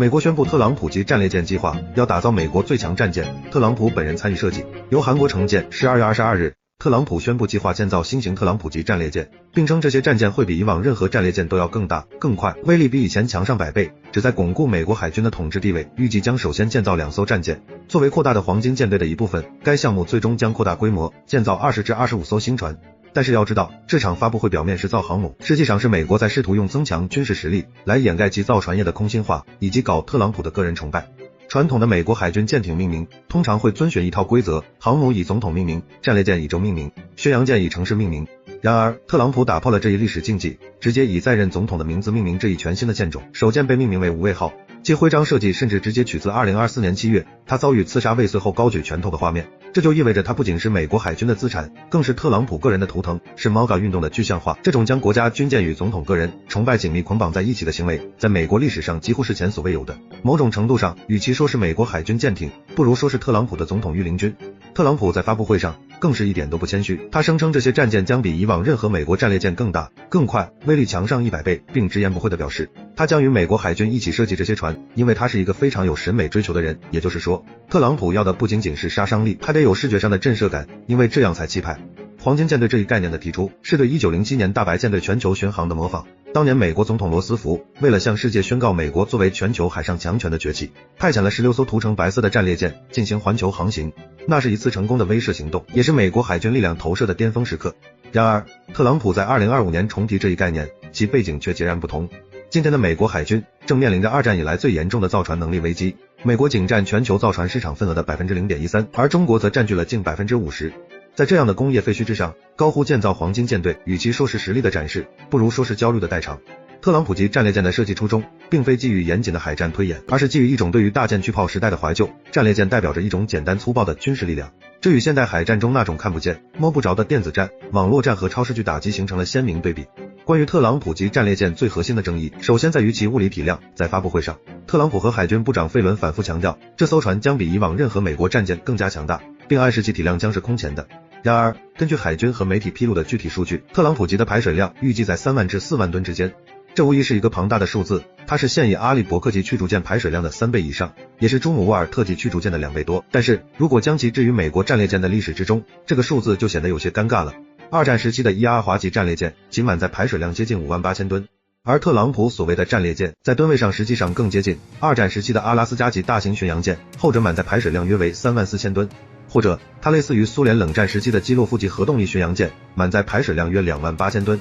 美国宣布特朗普级战列舰计划，要打造美国最强战舰，特朗普本人参与设计，由韩国承建。12月22日，特朗普宣布计划建造新型特朗普级战列舰，并称这些战舰会比以往任何战列舰都要更大、更快，威力比以前强上100倍，旨在巩固美国海军的统治地位。预计将首先建造2艘战舰，作为扩大的黄金舰队的一部分。该项目最终将扩大规模，建造20至25艘新船。但是要知道，这场发布会表面是造航母，实际上是美国在试图用增强军事实力来掩盖其造船业的空心化，以及搞特朗普的个人崇拜。传统的美国海军舰艇命名通常会遵循一套规则，航母以总统命名，战列舰以州命名，巡洋舰以城市命名。然而，特朗普打破了这一历史禁忌，直接以在任总统的名字命名这一全新的舰种，首舰被命名为无畏号，其徽章设计甚至直接取自2024年7月他遭遇刺杀未遂后高举拳头的画面。这就意味着它不仅是美国海军的资产，更是特朗普个人的图腾，是 MAGA 运动的具象化。这种将国家军舰与总统个人崇拜紧密捆绑在一起的行为，在美国历史上几乎是前所未有的。某种程度上，与其说是美国海军舰艇，不如说是特朗普的总统御林军。特朗普在发布会上更是一点都不谦虚，他声称这些战舰将比以往任何美国战列舰更大、更快，威力强上100倍，并直言不讳地表示，他将与美国海军一起设计这些船，因为他是一个非常有审美追求的人。也就是说，特朗普要的不仅仅是杀伤力，还得有视觉上的震慑感，因为这样才气派。黄金舰队这一概念的提出，是对1907年大白舰队全球巡航的模仿。当年美国总统罗斯福为了向世界宣告美国作为全球海上强权的崛起，派遣了16艘涂成白色的战列舰进行环球航行，那是一次成功的威慑行动，也是美国海军力量投射的巅峰时刻。然而，特朗普在2025年重提这一概念，其背景却截然不同。今天的美国海军正面临着2战以来最严重的造船能力危机，美国仅占全球造船市场份额的 0.13%， 而中国则占据了近 50%。在这样的工业废墟之上，高呼建造黄金舰队，与其说是实力的展示，不如说是焦虑的代偿。特朗普级战列舰的设计初衷，并非基于严谨的海战推演，而是基于一种对于大舰巨炮时代的怀旧。战列舰代表着一种简单粗暴的军事力量，这与现代海战中那种看不见、摸不着的电子战、网络战和超视距打击形成了鲜明对比。关于特朗普级战列舰最核心的争议，首先在于其物理体量。在发布会上，特朗普和海军部长费伦反复强调，这艘船将比以往任何美国战舰更加强大，并暗示其体量将是空前的。然而，根据海军和媒体披露的具体数据，特朗普级的排水量预计在3万至4万吨之间，这无疑是一个庞大的数字，它是现役阿利伯克级驱逐舰排水量的3倍以上，也是朱姆沃尔特级驱逐舰的2倍多。但是，如果将其置于美国战列舰的历史之中，这个数字就显得有些尴尬了。二战时期的伊阿华级战列舰仅满载排水量接近58000吨，而特朗普所谓的战列舰在吨位上实际上更接近二战时期的阿拉斯加级大型巡洋舰，后者满载排水量约为34000吨。或者它类似于苏联冷战时期的基洛夫级核动力巡洋舰，满载排水量约28000吨。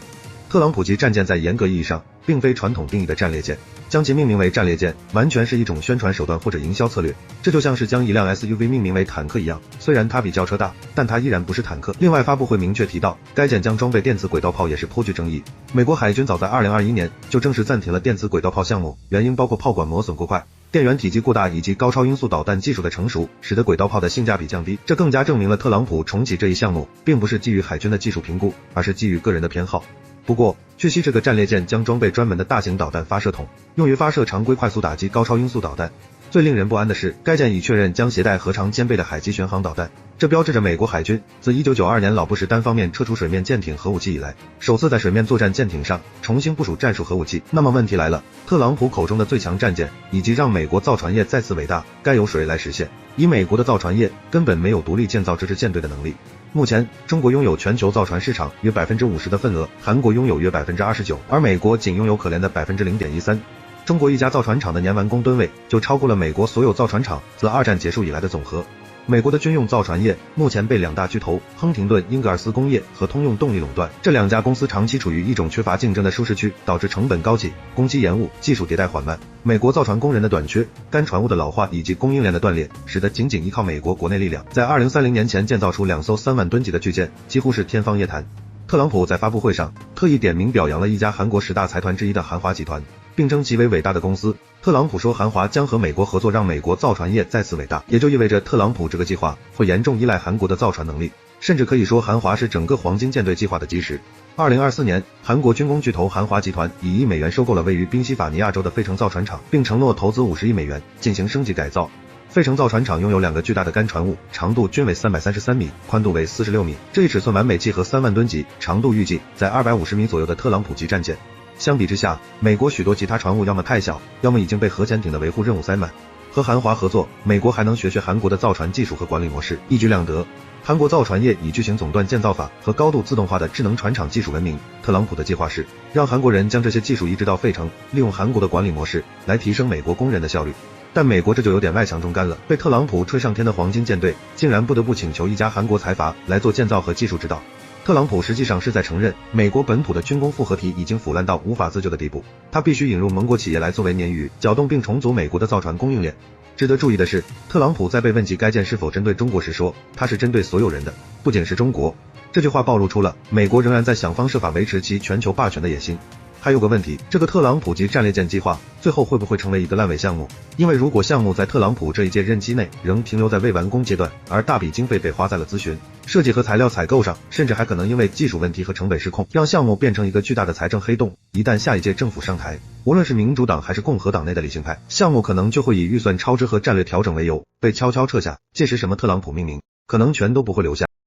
特朗普级战舰在严格意义上并非传统定义的战列舰，将其命名为战列舰完全是一种宣传手段或者营销策略，这就像是将一辆 SUV 命名为坦克一样，虽然它比轿车大，但它依然不是坦克。另外，发布会明确提到该舰将装备电磁轨道炮也是颇具争议。美国海军早在2021年就正式暂停了电磁轨道炮项目，原因包括炮管磨损过快、电源体积过大以及高超音速导弹技术的成熟，使得轨道炮的性价比降低。这更加证明了特朗普重启这一项目并不是基于海军的技术评估，而是基于个人的偏好。不过，据悉这个战列舰将装备专门的大型导弹发射筒，用于发射常规快速打击高超音速导弹。最令人不安的是，该舰已确认将携带核常兼备的海基巡航导弹，这标志着美国海军自1992年老布什单方面撤出水面舰艇核武器以来，首次在水面作战舰艇上重新部署战术核武器。那么问题来了，特朗普口中的最强战舰，以及让美国造船业再次伟大，该由谁来实现？以美国的造船业根本没有独立建造这支舰队的能力。目前，中国拥有全球造船市场约 50% 的份额，韩国拥有约 29%， 而美国仅拥有可怜的 0.13%。中国一家造船厂的年完工吨位就超过了美国所有造船厂自二战结束以来的总和。美国的军用造船业目前被两大巨头亨廷顿、英格尔斯工业和通用动力垄断，这两家公司长期处于一种缺乏竞争的舒适区，导致成本高企、工期延误、技术迭代缓慢。美国造船工人的短缺、干船坞的老化以及供应链的断裂，使得仅仅依靠美国国内力量，在2030年前建造出2艘3万吨级的巨舰，几乎是天方夜谭。特朗普在发布会上特意点名表扬了一家韩国10大财团之一的韩华集团，并称其为伟大的公司。特朗普说韩华将和美国合作，让美国造船业再次伟大，也就意味着特朗普这个计划会严重依赖韩国的造船能力，甚至可以说韩华是整个黄金舰队计划的基石。2024年，韩国军工巨头韩华集团以1亿美元收购了位于宾夕法尼亚州的费城造船厂，并承诺投资50亿美元进行升级改造。费城造船厂拥有2个巨大的干船坞，长度均为333米，宽度为46米，这一尺寸完美契合3万吨级长度预计在250米左右的特朗普级战舰。相比之下，美国许多其他船坞要么太小，要么已经被核潜艇的维护任务塞满。和韩华合作，美国还能学韩国的造船技术和管理模式，一举两得。韩国造船业以巨型总段建造法和高度自动化的智能船厂技术闻名。特朗普的计划是让韩国人将这些技术移植到费城，利用韩国的管理模式来提升美国工人的效率。但美国这就有点外强中干了，被特朗普吹上天的黄金舰队竟然不得不请求一家韩国财阀来做建造和技术指导。特朗普实际上是在承认，美国本土的军工复合体已经腐烂到无法自救的地步，他必须引入盟国企业来作为鲶鱼，搅动并重组美国的造船供应链。值得注意的是，特朗普在被问及该舰是否针对中国时说，他是针对所有人的，不仅是中国。这句话暴露出了美国仍然在想方设法维持其全球霸权的野心。还有个问题，这个特朗普级战列舰计划最后会不会成为一个烂尾项目？因为如果项目在特朗普这一届任期内仍停留在未完工阶段，而大笔经费被花在了咨询、设计和材料采购上，甚至还可能因为技术问题和成本失控，让项目变成一个巨大的财政黑洞。一旦下一届政府上台，无论是民主党还是共和党内的理性派，项目可能就会以预算超支和战略调整为由被悄悄撤下，届时什么特朗普命名，可能全都不会留下。